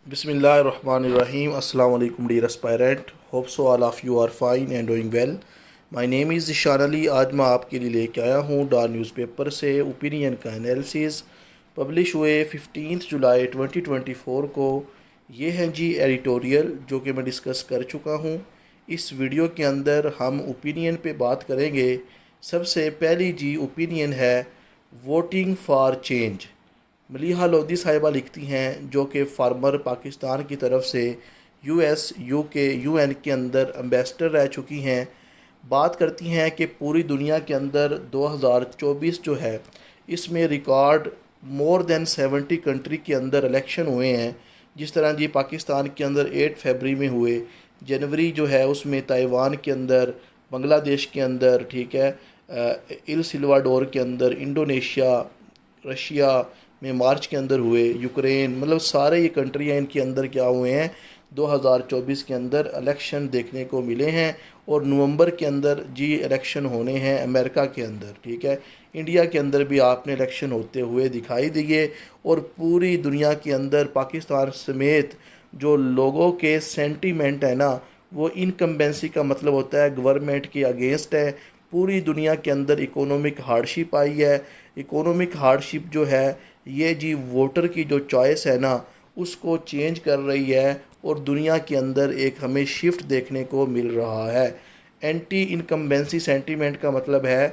Bismillahirrahmanirrahim. Assalamu alaikum dear aspirant. Hope so all of you are fine and doing well. My name is Ishan Ali. आज मैं आपके लिए लेके आया हूँ डॉन न्यूज़पेपर से ओपिनियन का एनालिसिस पब्लिश हुए 15 जुलाई 2024 को। ये हैं जी एडिटोरियल जो कि मैं डिस्कस कर चुका हूँ। इस वीडियो के अंदर हम ओपिनियन पे बात करेंगे। सबसे पहली जी ओपिनियन है voting for change. Maliha Lodhi साहिबा लिखती हैं, जो कि फार्मर पाकिस्तान की तरफ से यूएस, यूके, यूएन के अंदर एम्बेसडर रह चुकी हैं। बात करती हैं कि पूरी दुनिया के अंदर 2024 जो है इसमें रिकॉर्ड मोर देन 70 कंट्री के अंदर इलेक्शन हुए हैं। जिस तरह जी पाकिस्तान के अंदर 8 फरवरी में हुए, जनवरी जो है उसमें ताइवान के अंदर, बांग्लादेश के अंदर, ठीक है, इल सिल्वाडोर के अंदर, इंडोनेशिया, रशिया में मार्च के अंदर हुए, यूक्रेन, मतलब सारे ये कंट्रियाँ इनके अंदर क्या हुए हैं 2024 के अंदर इलेक्शन देखने को मिले हैं। और नवंबर के अंदर जी इलेक्शन होने हैं अमेरिका के अंदर, ठीक है। इंडिया के अंदर भी आपने इलेक्शन होते हुए दिखाई दिए। और पूरी दुनिया के अंदर पाकिस्तान समेत जो लोगों के सेंटीमेंट है ना, वो इनकम्बेंसी का मतलब होता है गवर्नमेंट के अगेंस्ट है। पूरी दुनिया के अंदर इकोनॉमिक हार्डशिप आई है। इकोनॉमिक हार्डशिप जो है ये जी वोटर की जो चॉइस है ना उसको चेंज कर रही है। और दुनिया के अंदर एक हमें शिफ्ट देखने को मिल रहा है। एंटी इनकम्बेंसी सेंटीमेंट का मतलब है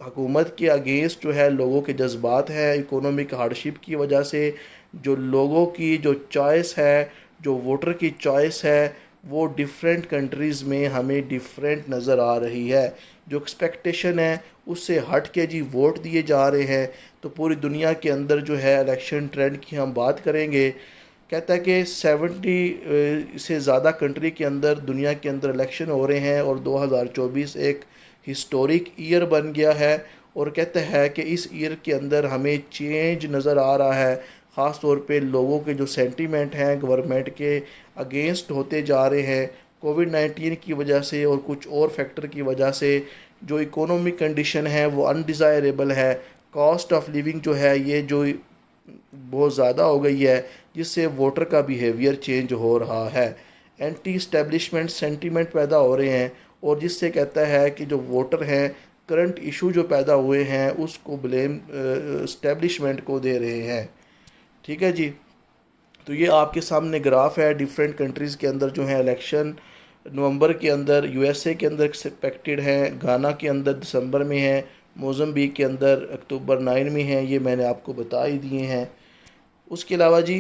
हुकूमत के अगेंस्ट जो है लोगों के जज्बात हैं। इकोनॉमिक हार्डशिप की वजह से जो लोगों की जो चॉइस है, जो वोटर की चॉइस है, वो डिफरेंट कंट्रीज़ में हमें डिफरेंट नज़र आ रही है। जो एक्सपेक्टेशन है उससे हट के जी वोट दिए जा रहे हैं। तो पूरी दुनिया के अंदर जो है इलेक्शन ट्रेंड की हम बात करेंगे। कहता है कि 70 से ज़्यादा कंट्री के अंदर दुनिया के अंदर इलेक्शन हो रहे हैं और 2024 एक हिस्टोरिक ईयर बन गया है। और कहता है कि इस ईयर के अंदर हमें चेंज नज़र आ रहा है। ख़ास तौर पे लोगों के जो सेंटीमेंट हैं गवर्नमेंट के अगेंस्ट होते जा रहे हैं कोविड-19 की वजह से और कुछ और फैक्टर की वजह से। जो इकोनॉमिक कंडीशन है वो अनडिज़ायरेबल है। कॉस्ट ऑफ लिविंग जो है ये जो बहुत ज़्यादा हो गई है, जिससे वोटर का बिहेवियर चेंज हो रहा है। एंटी इस्टेब्लिशमेंट सेंटीमेंट पैदा हो रहे हैं और जिससे कहता है कि जो वोटर हैं करंट इशू जो पैदा हुए हैं उसको ब्लेम इस्टेब्लिशमेंट को दे रहे हैं, ठीक है जी। तो ये आपके सामने ग्राफ है डिफरेंट कंट्रीज़ के अंदर जो है इलेक्शन नवंबर के अंदर यूएसए के अंदर एक्सपेक्टेड है, गाना के अंदर दिसंबर में है, मोज़म्बिक के अंदर अक्टूबर 9 में है। ये मैंने आपको बता ही दिए हैं। उसके अलावा जी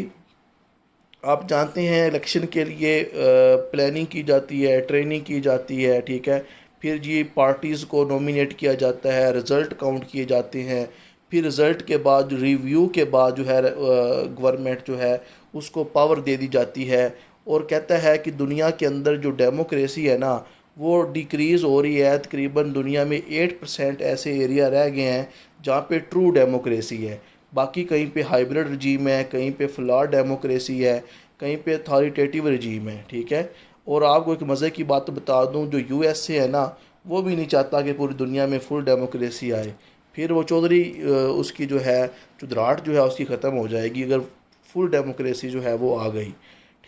आप जानते हैं इलेक्शन के लिए प्लानिंग की जाती है, ट्रेनिंग की जाती है, ठीक है। फिर जी पार्टीज़ को नॉमिनेट किया जाता है, रिज़ल्ट काउंट किए जाते हैं। फिर रिज़ल्ट के बाद रिव्यू के बाद जो है गवर्नमेंट जो है उसको पावर दे दी जाती है। और कहता है कि दुनिया के अंदर जो डेमोक्रेसी है ना वो डिक्रीज़ हो रही है। तकरीबन दुनिया में 8% ऐसे एरिया रह गए हैं जहाँ पे ट्रू डेमोक्रेसी है। बाकी कहीं पे हाइब्रिड रजीम है, कहीं पे फ्लॉड डेमोक्रेसी है, कहीं पे अथॉरिटेटिव रजीम है, ठीक है। और आपको एक मज़े की बात बता दूं, जो यूएसए है ना वो भी नहीं चाहता कि पूरी दुनिया में फुल डेमोक्रेसी आए। फिर वो चौधरी उसकी जो है चुदराहट जो है उसकी ख़त्म हो जाएगी अगर फुल डेमोक्रेसी जो है वो आ गई,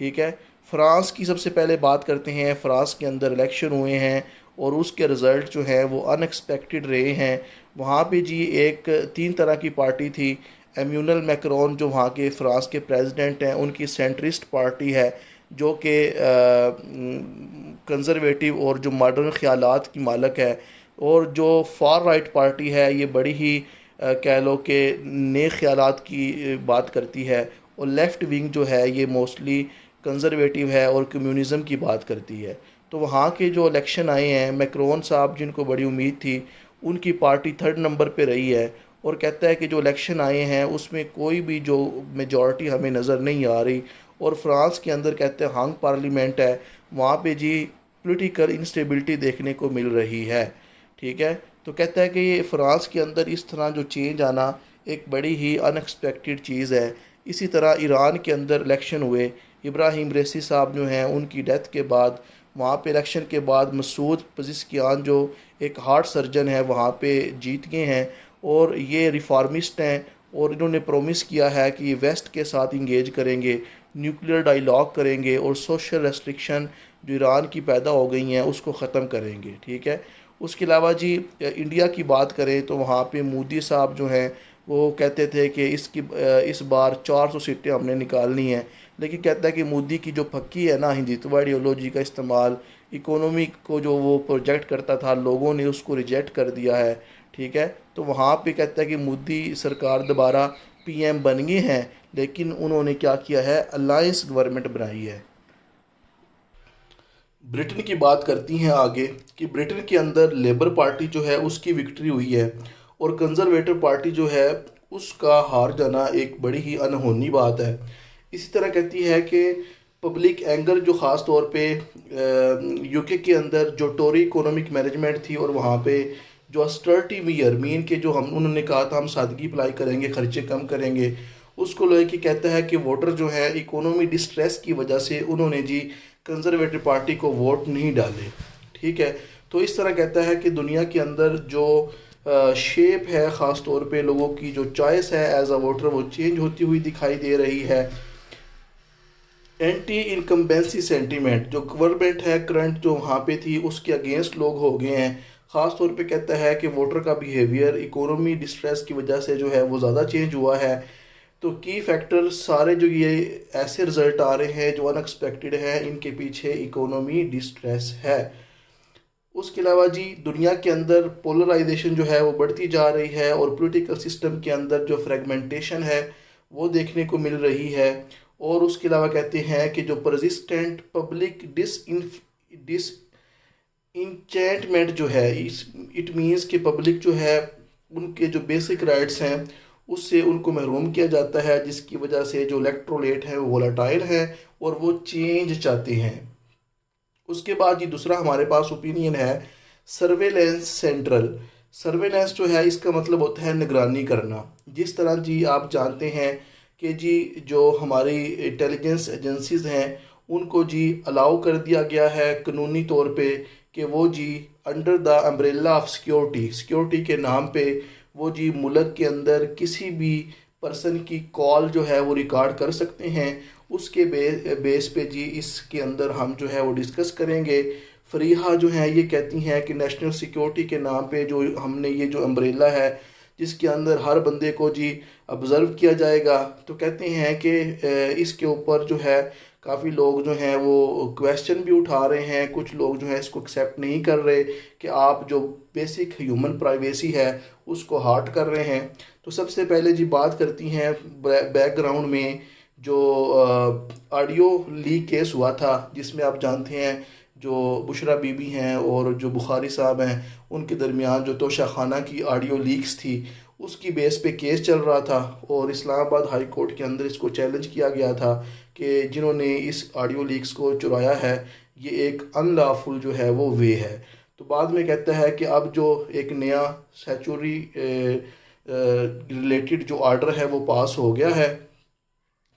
ठीक है। फ्रांस की सबसे पहले बात करते हैं। फ्रांस के अंदर इलेक्शन हुए हैं और उसके रिज़ल्ट जो है वो अनएक्सपेक्टेड रहे हैं। वहाँ पे जी एक 3 तरह की पार्टी थी। एम्यूनल मैक्रोन जो वहाँ के फ्रांस के प्रेसिडेंट हैं, उनकी सेंट्रिस्ट पार्टी है जो कि कंज़र्वेटिव और जो मॉडर्न ख़यालात की मालक है। और जो फार राइट पार्टी है ये बड़ी ही कह लो कि नए ख़यालात की बात करती है। और लेफ़्ट विंग जो है ये मोस्टली कंज़र्वेटिव है और कम्युनिज़म की बात करती है। तो वहाँ के जो इलेक्शन आए हैं, मैक्रोन साहब जिनको बड़ी उम्मीद थी, उनकी पार्टी 3rd नंबर पे रही है। और कहता है कि जो इलेक्शन आए हैं उसमें कोई भी जो मेजॉरिटी हमें नज़र नहीं आ रही। और फ्रांस के अंदर कहते हैं हंग पार्लियामेंट है, वहाँ पे जी पॉलिटिकल इंस्टेबिलिटी देखने को मिल रही है, ठीक है। तो कहता है कि ये फ्रांस के अंदर इस तरह जो चेंज आना एक बड़ी ही अनएक्सपेक्टेड चीज़ है। इसी तरह ईरान के अंदर इलेक्शन हुए। इब्राहिम रेसी साहब जो हैं उनकी डेथ के बाद वहाँ पे इलेक्शन के बाद मसूद पज़िशकियान जो एक हार्ट सर्जन है वहाँ पे जीत गए हैं। और ये रिफॉर्मिस्ट हैं और इन्होंने प्रॉमिस किया है कि ये वेस्ट के साथ इंगेज करेंगे। न्यूक्लियर डायलॉग करेंगे और सोशल रेस्ट्रिक्शन जो ईरान की पैदा हो गई हैं उसको ख़त्म करेंगे। ठीक है। उसके अलावा जी इंडिया की बात करें तो वहाँ पे मोदी साहब जो हैं वो कहते थे कि इस बार 400 सीटें हमने निकालनी है, लेकिन कहता है कि मोदी की जो पक्की है ना हिंदुत्व आइडियोलॉजी का इस्तेमाल, इकोनॉमी को जो वो प्रोजेक्ट करता था लोगों ने उसको रिजेक्ट कर दिया है। ठीक है। तो वहाँ पे कहता है कि मोदी सरकार दोबारा पीएम बन गए हैं, लेकिन उन्होंने क्या किया है, अलायंस गवर्नमेंट बनाई है। ब्रिटेन की बात करती हैं आगे कि ब्रिटेन के अंदर लेबर पार्टी जो है उसकी विक्ट्री हुई है और कंजर्वेटिव पार्टी जो है उसका हार जाना एक बड़ी ही अनहोनी बात है। इसी तरह कहती है कि पब्लिक एंगर जो ख़ास तौर पे यूके के अंदर जो टोरी इकोनॉमिक मैनेजमेंट थी और वहाँ पे जो अस्टर्टी मीयर मीन के जो हम उन्होंने कहा था हम सादगी अप्लाई करेंगे, खर्चे कम करेंगे, उसको लेके कहता है कि वोटर जो है इकोनॉमी डिस्ट्रेस की वजह से उन्होंने जी कंजर्वेटिव पार्टी को वोट नहीं डाले। ठीक है। तो इस तरह कहता है कि दुनिया के अंदर जो शेप है ख़ास तौर पे लोगों की जो चॉइस है एज अ वोटर वो चेंज होती हुई दिखाई दे रही है। एंटी इनकम्बेंसी सेंटीमेंट जो गवर्नमेंट है करंट जो वहाँ पे थी उसके अगेंस्ट लोग हो गए हैं। ख़ास तौर पे कहता है कि वोटर का बिहेवियर इकोनॉमी डिस्ट्रेस की वजह से जो है वो ज़्यादा चेंज हुआ है। तो की फैक्टर सारे जो ये ऐसे रिजल्ट आ रहे हैं जो अनएक्सपेक्टेड है, इनके पीछे इकोनॉमी डिस्ट्रेस है। उसके अलावा जी दुनिया के अंदर पोलराइजेशन जो है वो बढ़ती जा रही है और पॉलिटिकल सिस्टम के अंदर जो फ्रेगमेंटेशन है वो देखने को मिल रही है। और उसके अलावा कहते हैं कि जो परसिस्टेंट पब्लिक डिस इंचेंटमेंट जो है इट मीन्स कि पब्लिक जो है उनके जो बेसिक राइट्स हैं उससे उनको महरूम किया जाता है, जिसकी वजह से जो इलेक्ट्रोलेट हैं वो वोलाटाइल हैं और वो चेंज चाहते हैं। उसके बाद ये दूसरा हमारे पास ओपिनियन है सर्वेलेंस सेंट्रल। सर्वेलेंस जो है इसका मतलब होता है निगरानी करना। जिस तरह जी आप जानते हैं कि जी जो हमारी इंटेलिजेंस एजेंसीज हैं उनको जी अलाउ कर दिया गया है कानूनी तौर पे कि वो जी under the umbrella of security के नाम पे वो जी मुल्क के अंदर किसी भी पर्सन की कॉल जो है वो रिकॉर्ड कर सकते हैं। उसके बेस पे जी इसके अंदर हम जो है वो डिस्कस करेंगे। फरीहा जो है ये कहती हैं कि नेशनल सिक्योरिटी के नाम पे जो हमने ये जो अम्ब्रेला है जिसके अंदर हर बंदे को जी ऑब्ज़र्व किया जाएगा, तो कहते हैं कि इसके ऊपर जो है काफ़ी लोग जो हैं वो क्वेश्चन भी उठा रहे हैं। कुछ लोग जो है इसको एक्सेप्ट नहीं कर रहे कि आप जो बेसिक ह्यूमन प्राइवेसी है उसको हार्ट कर रहे हैं। तो सबसे पहले जी बात करती हैं बैकग्राउंड में जो ऑडियो लीक केस हुआ था जिसमें आप जानते हैं जो बुशरा बीबी हैं और जो बुखारी साहब हैं उनके दरमियान जो तोशा खाना की ऑडियो लीक्स थी उसकी बेस पे केस चल रहा था और इस्लामाबाद हाई कोर्ट के अंदर इसको चैलेंज किया गया था कि जिन्होंने इस ऑडियो लीक्स को चुराया है ये एक अनलॉफुल जो है वो वे है। तो बाद में कहता है कि अब जो एक नया सेचुरी रिलेटेड जो आर्डर है वो पास हो गया है,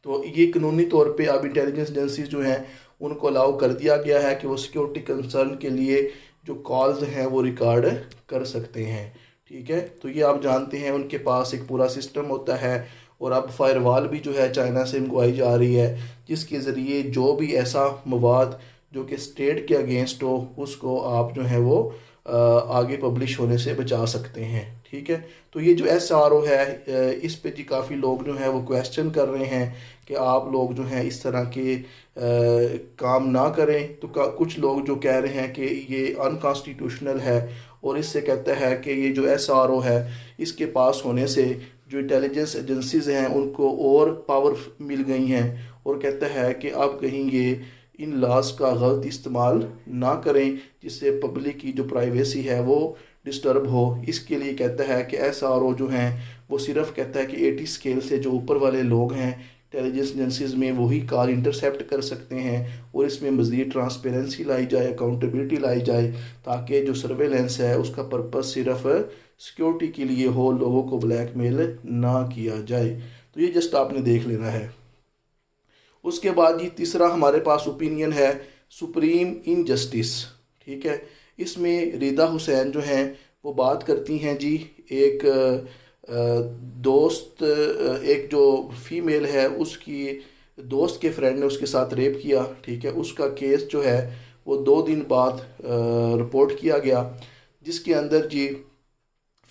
तो ये कानूनी तौर पे अब इंटेलिजेंस एजेंसीज जो हैं उनको अलाउ कर दिया गया है कि वो सिक्योरिटी कंसर्न के लिए जो कॉल्स हैं वो रिकॉर्ड कर सकते हैं। ठीक है। तो ये आप जानते हैं उनके पास एक पूरा सिस्टम होता है और अब फायरवॉल भी जो है चाइना से मंगवाई जा रही है जिसके ज़रिए जो भी ऐसा मवाद जो कि स्टेट के अगेंस्ट हो उसको आप जो है वो आगे पब्लिश होने से बचा सकते हैं। ठीक है। तो ये जो SRO है इस पे जी काफ़ी लोग जो हैं वो क्वेश्चन कर रहे हैं कि आप लोग जो हैं इस तरह के काम ना करें। तो कुछ लोग जो कह रहे हैं कि ये अनकॉन्स्टिट्यूशनल है और इससे कहता है कि ये जो SRO है इसके पास होने से जो इंटेलिजेंस एजेंसीज हैं उनको और पावर मिल गई हैं और कहता है कि अब कहीं ये इन लॉज का गलत इस्तेमाल ना करें जिससे पब्लिक की जो प्राइवेसी है वो डिस्टर्ब हो। इसके लिए कहता है कि SRO जो हैं वो सिर्फ कहता है कि 80 स्केल से जो ऊपर वाले लोग हैं इंटेलिजेंस एजेंसीज में वही कॉल इंटरसेप्ट कर सकते हैं और इसमें मज़ीद ट्रांसपेरेंसी लाई जाए, अकाउंटेबिलिटी लाई जाए ताकि जो सर्वेलेंस है उसका पर्पस सिर्फ सिक्योरिटी के लिए हो, लोगों को ब्लैकमेल ना किया जाए। तो ये जस्ट आपने देख लेना है। उसके बाद ये तीसरा हमारे पास ओपिनियन है सुप्रीम इनजस्टिस। ठीक है। इसमें रिदा हुसैन जो हैं वो बात करती हैं जी एक दोस्त एक जो फीमेल है उसकी दोस्त के फ्रेंड ने उसके साथ रेप किया, ठीक है। उसका केस जो है वो 2 दिन बाद रिपोर्ट किया गया, जिसके अंदर जी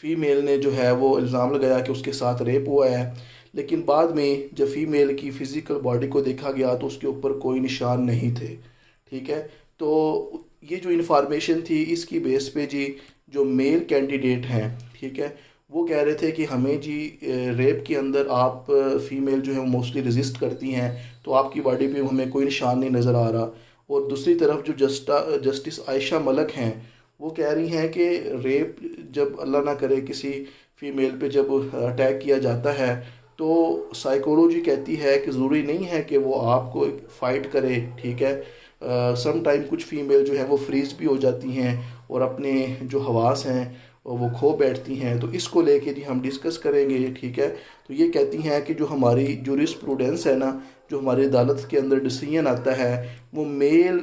फ़ीमेल ने जो है वो इल्ज़ाम लगाया कि उसके साथ रेप हुआ है। लेकिन बाद में जब फ़ीमेल की फ़िज़िकल बॉडी को देखा गया तो उसके ऊपर कोई निशान नहीं थे, ठीक है। तो ये जो इन्फॉर्मेशन थी इसकी बेस पे जी जो मेल कैंडिडेट हैं, ठीक है, वो कह रहे थे कि हमें जी रेप के अंदर आप फ़ीमेल जो है वो मोस्टली रेजिस्ट करती हैं, तो आपकी बॉडी पे हमें कोई निशान नहीं नज़र आ रहा। और दूसरी तरफ जो जस्टिस आयशा मलिक हैं, वो कह रही हैं कि रेप जब अल्लाह ना करे किसी फ़ीमेल पे जब अटैक किया जाता है तो साइकोलॉजी कहती है कि ज़रूरी नहीं है कि वो आपको फ़ाइट करे, ठीक है। सम टाइम कुछ फ़ीमेल जो है वो फ्रीज भी हो जाती हैं और अपने जो हवास हैं वो खो बैठती हैं। तो इसको लेके जी हम डिस्कस करेंगे, ठीक है। तो ये कहती हैं कि जो हमारी जूरिस्प्रूडेंस है ना, जो हमारी अदालत के अंदर डिसीजन आता है वो मेल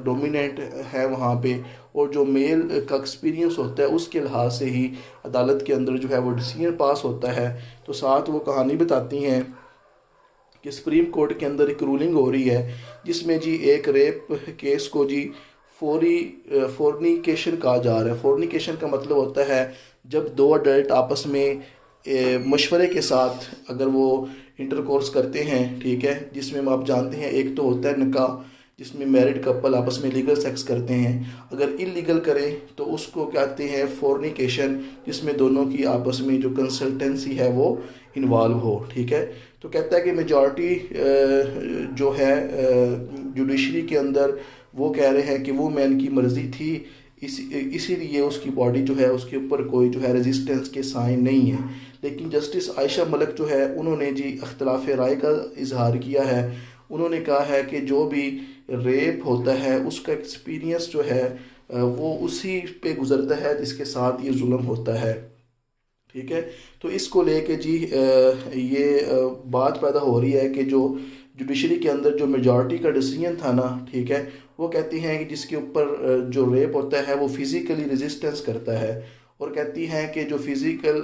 डोमिनेंट है वहाँ पे, और जो मेल का एक्सपीरियंस होता है उसके लिहाज से ही अदालत के अंदर जो है वो डिसीजन पास होता है। तो साथ वो कहानी बताती हैं कि सुप्रीम कोर्ट के अंदर एक रूलिंग हो रही है जिसमें जी एक रेप केस को जी फोर्निकेशन कहा जा रहा है। फोर्निकेशन का मतलब होता है जब दो अडल्ट आपस में मशवरे के साथ अगर वो इंटरकोर्स करते हैं, ठीक है, जिसमें आप जानते हैं एक तो होता है निकाह जिसमें मैरिड कपल आपस में लीगल सेक्स करते हैं, अगर इलीगल करें तो उसको कहते हैं फोर्निकेशन, जिसमें दोनों की आपस में जो कंसल्टेंसी है वो इन्वॉल्व हो, ठीक है। तो कहता है कि मेजॉरिटी जो है जुडिशरी के अंदर वो कह रहे हैं कि वो मैन की मर्ज़ी थी, इसीलिए उसकी बॉडी जो है उसके ऊपर कोई जो है रेजिस्टेंस के साइन नहीं है। लेकिन जस्टिस आयशा मलिक जो है उन्होंने जी इख्तलाफ राय का इजहार किया है। उन्होंने कहा है कि जो भी रेप होता है उसका एक्सपीरियंस जो है वो उसी पे गुजरता है जिसके साथ ये जुल्म होता है, ठीक है। तो इसको लेके जी ये बात पैदा हो रही है कि जो जुडिशरी के अंदर जो मेजॉरिटी का डिसीजन था ना, ठीक है, वो कहती हैं कि जिसके ऊपर जो रेप होता है वो फिज़िकली रेजिस्टेंस करता है, और कहती हैं कि जो फिज़िकल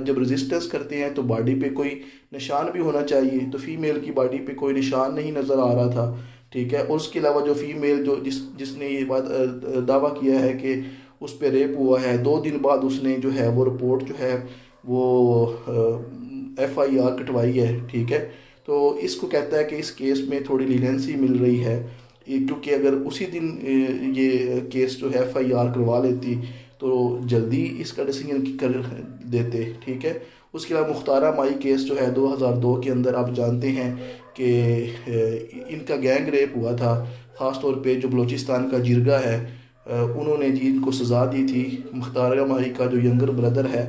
जब रेजिस्टेंस करते हैं तो बॉडी पे कोई निशान भी होना चाहिए। तो फीमेल की बॉडी पे कोई निशान नहीं नज़र आ रहा था, ठीक है। और उसके अलावा जो फीमेल जो जिसने ये बात दावा किया है कि उस पर रेप हुआ है, 2 दिन बाद उसने जो है वो रिपोर्ट जो है वो FIR कटवाई है, ठीक है। तो इसको कहता है कि इस केस में थोड़ी लीनेंसी मिल रही है, क्योंकि अगर उसी दिन ये केस जो है FIR करवा लेती तो जल्दी इसका डिसीजन कर देते, ठीक है। उसके अलावा मुख्तारा माई केस जो है 2002 के अंदर आप जानते हैं कि इनका गैंग रेप हुआ था, ख़ास तौर पे जो बलूचिस्तान का जिरगा है उन्होंने जी इनको सज़ा दी थी। मुख्तारा माई का जो यंगर ब्रदर है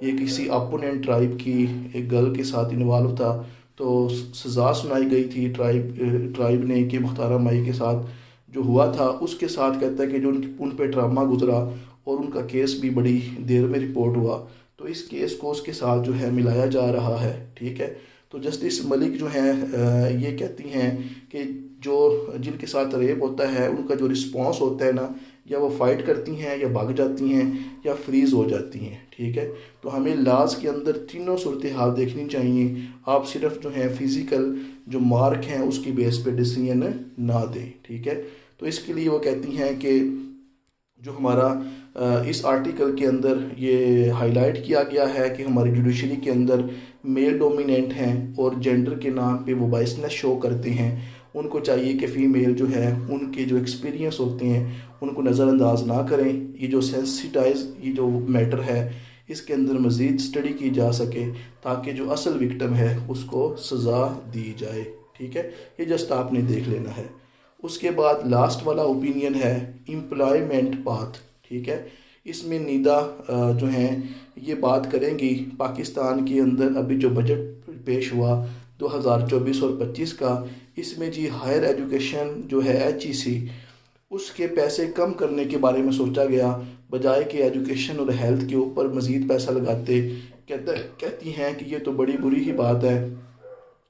ये किसी अपोनेंट ट्राइब की एक गर्ल के साथ इन्वॉल्व था, तो सज़ा सुनाई गई थी ट्राइब ने कि मुख्तारा माई के साथ जो हुआ था उसके साथ कहता है कि जो उन पे ट्रामा गुजरा और उनका केस भी बड़ी देर में रिपोर्ट हुआ, तो इस केस को उसके साथ जो है मिलाया जा रहा है, ठीक है। तो जस्टिस मलिक जो हैं ये कहती हैं कि जो जिनके साथ रेप होता है उनका जो रिस्पॉन्स होता है ना, या वो फाइट करती हैं या भाग जाती हैं या फ्रीज़ हो जाती हैं, ठीक है। तो हमें लाज के अंदर तीनों सूरत हाल देखनी चाहिए, आप सिर्फ जो है फिज़िकल जो मार्क हैं उसकी बेस पे डिसीजन ना दें, ठीक है। तो इसके लिए वो कहती हैं कि जो हमारा इस आर्टिकल के अंदर ये हाईलाइट किया गया है कि हमारी जुडिशरी के अंदर मेल डोमिनेंट हैं और जेंडर के नाम पे वो बायसनेस शो करते हैं, उनको चाहिए कि फ़ीमेल जो है उनके जो एक्सपीरियंस होते हैं उनको नज़रअंदाज ना करें। ये जो सेंसिटाइज ये जो मैटर है इसके अंदर मज़ीद स्टडी की जा सके ताकि जो असल विक्टिम है उसको सज़ा दी जाए, ठीक है। ये जस्ट आपने देख लेना है। उसके बाद लास्ट वाला ओपिनियन है एम्प्लॉयमेंट पाथ, ठीक है। इसमें निदा जो हैं ये बात करेंगी पाकिस्तान के अंदर अभी जो बजट पेश हुआ 2024 और 25 का, इसमें जी हायर एजुकेशन जो है HEC उसके पैसे कम करने के बारे में सोचा गया, बजाय कि एजुकेशन और हेल्थ के ऊपर मज़ीद पैसा लगाते। कहती हैं कि ये तो बड़ी बुरी ही बात है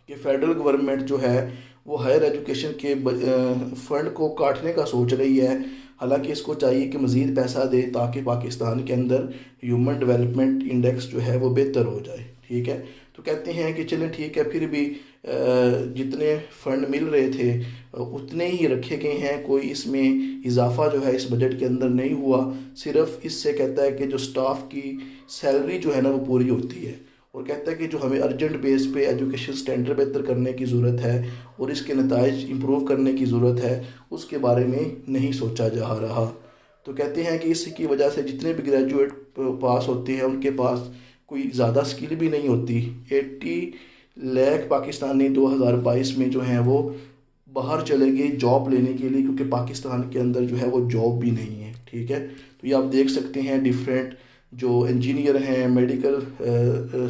कि फेडरल गवर्नमेंट जो है वो हायर एजुकेशन के फ़ंड को काटने का सोच रही है, हालांकि इसको चाहिए कि मज़ीद पैसा दे ताकि पाकिस्तान के अंदर ह्यूमन डेवलपमेंट इंडेक्स जो है वो बेहतर हो जाए, ठीक है। तो कहते हैं कि चलें ठीक है, फिर भी जितने फ़ंड मिल रहे थे उतने ही रखे गए हैं। कोई इसमें इजाफा जो है इस बजट के अंदर नहीं हुआ। सिर्फ इससे कहता है कि जो स्टाफ की सैलरी जो है ना वो पूरी होती है, और कहता है कि जो हमें अर्जेंट बेस पे एजुकेशन स्टैंडर्ड बेहतर करने की ज़रूरत है और इसके नताइज इम्प्रूव करने की ज़रूरत है, उसके बारे में नहीं सोचा जा रहा। तो कहते हैं कि इसकी वजह से जितने भी ग्रेजुएट पास होते हैं उनके पास कोई ज़्यादा स्किल भी नहीं होती। 80 लाख पाकिस्तानी 2022 में जो हैं वो बाहर चले गए जॉब लेने के लिए, क्योंकि पाकिस्तान के अंदर जो है वो जॉब भी नहीं है। ठीक है, तो ये आप देख सकते हैं डिफरेंट जो इंजीनियर हैं, मेडिकल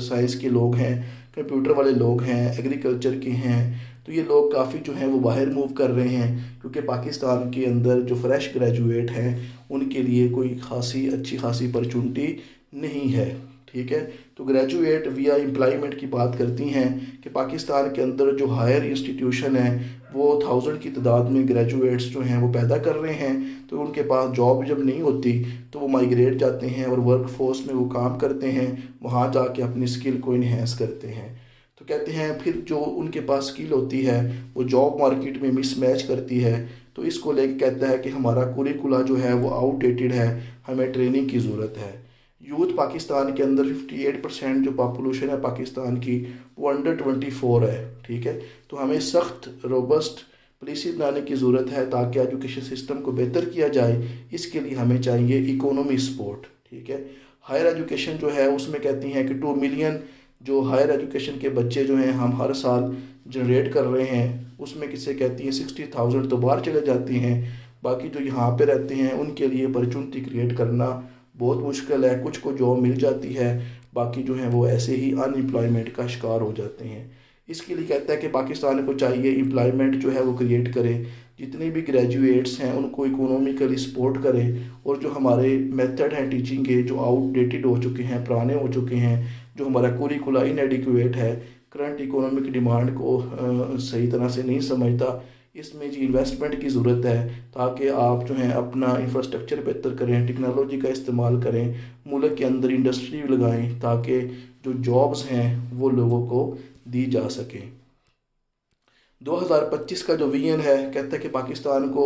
साइंस के लोग हैं, कंप्यूटर वाले लोग हैं, एग्रीकल्चर के हैं, तो ये लोग काफ़ी जो हैं वो बाहर मूव कर रहे हैं, क्योंकि पाकिस्तान के अंदर जो फ्रेश ग्रेजुएट हैं उनके लिए कोई अच्छी खासी अपॉर्चुनिटी नहीं है। ठीक है, तो ग्रेजुएट विया एम्प्लॉयमेंट की बात करती हैं कि पाकिस्तान के अंदर जो हायर इंस्टीट्यूशन है वो 1000 की तादाद में ग्रेजुएट्स जो हैं वो पैदा कर रहे हैं। तो उनके पास जॉब जब नहीं होती तो वो माइग्रेट जाते हैं और वर्क फोर्स में वो काम करते हैं, वहाँ जाके अपनी स्किल को इन्हेंस करते हैं। तो कहते हैं फिर जो उनके पास स्किल होती है वो जॉब मार्केट में मिसमैच करती है। तो इसको लेकर कहता है कि हमारा कुरिकुला जो है वो आउटडेटेड है, हमें ट्रेनिंग की ज़रूरत है। यूथ पाकिस्तान के अंदर 58% जो पॉपुलेशन है पाकिस्तान की वो अंडर 24 है। ठीक है, तो हमें सख्त रोबस्ट पॉलिसी बनाने की ज़रूरत है ताकि एजुकेशन सिस्टम को बेहतर किया जाए। इसके लिए हमें चाहिए इकोनॉमी सपोर्ट। ठीक है, हायर एजुकेशन जो है उसमें कहती हैं कि 2 मिलियन जो हायर एजुकेशन के बच्चे जो हैं हम हर साल जनरेट कर रहे हैं, उसमें किसे कहती हैं 60,000 तो बाहर चले जाते हैं। बाकी जो यहाँ पे रहते हैं उनके लिए अपॉर्चुनिटी क्रिएट करना बहुत मुश्किल है। कुछ को जॉब मिल जाती है, बाकी जो हैं वो ऐसे ही अनएम्प्लॉयमेंट का शिकार हो जाते हैं। इसके लिए कहता है कि पाकिस्तान को चाहिए एम्प्लॉयमेंट जो है वो क्रिएट करे, जितने भी ग्रेजुएट्स हैं उनको इकोनॉमिकली सपोर्ट करें, और जो हमारे मेथड हैं टीचिंग के जो आउटडेटेड हो चुके हैं, पुराने हो चुके हैं, जो हमारा कुरिकुला इनएडिक्वेट है, करंट इकोनॉमिक डिमांड को सही तरह से नहीं समझता, इसमें जी इन्वेस्टमेंट की ज़रूरत है ताकि आप जो है अपना इंफ्रास्ट्रक्चर बेहतर करें, टेक्नोलॉजी का इस्तेमाल करें, मुल्क के अंदर इंडस्ट्री लगाएं ताकि जो जॉब्स हैं वो लोगों को दी जा सकें। 2025 का जो विजन है कहता है कि पाकिस्तान को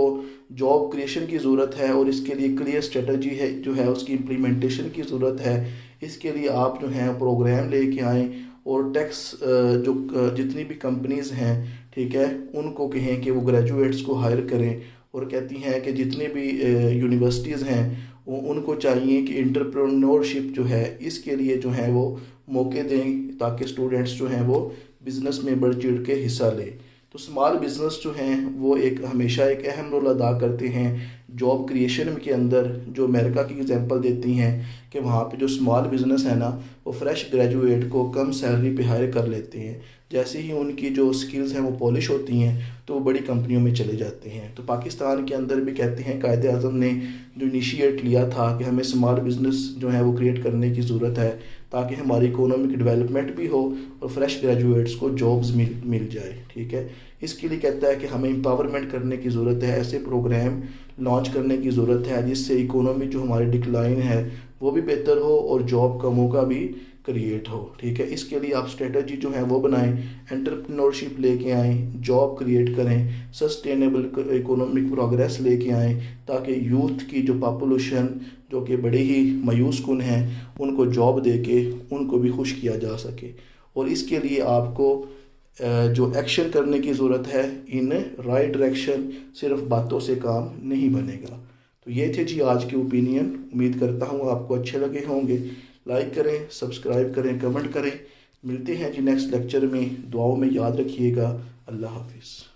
जॉब क्रिएशन की ज़रूरत है और इसके लिए क्लियर स्ट्रेटजी है जो है उसकी इम्प्लीमेंटेशन की ज़रूरत है। इसके लिए आप जो हैं प्रोग्राम लेके आएँ और टैक्स जो जितनी भी कंपनीज़ हैं, ठीक है, उनको कहें कि वो ग्रेजुएट्स को हायर करें। और कहती हैं कि जितनी भी यूनिवर्सिटीज़ हैं उनको चाहिए कि एंटरप्रेन्योरशिप जो है इसके लिए जो है वो मौके दें ताकि स्टूडेंट्स जो हैं वो बिज़नेस में बढ़ चढ़ के हिस्सा लें। तो स्मॉल बिज़नेस जो हैं वो हमेशा एक अहम रोल अदा करते हैं जॉब क्रिएशन के अंदर। जो अमेरिका की एग्जांपल देती हैं कि वहाँ पे जो स्मॉल बिज़नेस है ना वो फ्रेश ग्रेजुएट को कम सैलरी पे हायर कर लेते हैं। जैसे ही उनकी जो स्किल्स हैं वो पॉलिश होती हैं तो वो बड़ी कंपनियों में चले जाते हैं। तो पाकिस्तान के अंदर भी कहते हैं कायदे आज़म ने जो इनिशिएट लिया था कि हमें स्मॉल बिज़नेस जो है वो क्रिएट करने की ज़रूरत है ताकि हमारी इकोनॉमिक डेवलपमेंट भी हो और फ्रेश ग्रेजुएट्स को जॉब्स मिल जाए। ठीक है, इसके लिए कहता है कि हमें एम्पावरमेंट करने की ज़रूरत है, ऐसे प्रोग्राम लॉन्च करने की ज़रूरत है जिससे इकोनॉमी जो हमारी डिक्लाइन है वो भी बेहतर हो और जॉब का मौका भी क्रिएट हो। ठीक है, इसके लिए आप स्ट्रेटजी जो है वो बनाएं, एंटरप्रेन्योरशिप लेके आएँ, जॉब क्रिएट करें, सस्टेनेबल इकोनॉमिक प्रोग्रेस लेके आएँ ताकि यूथ की जो पॉपुलेशन जो कि बड़े ही मायूस कुन हैं उनको जॉब दे के उनको भी खुश किया जा सके। और इसके लिए आपको जो एक्शन करने की ज़रूरत है इन राइट डायरेक्शन, सिर्फ बातों से काम नहीं बनेगा। तो ये थे जी आज के ओपिनियन, उम्मीद करता हूँ आपको अच्छे लगे होंगे। लाइक करें, सब्सक्राइब करें, कमेंट करें। मिलते हैं जी नेक्स्ट लेक्चर में, दुआओं में याद रखिएगा। अल्लाह हाफिज़।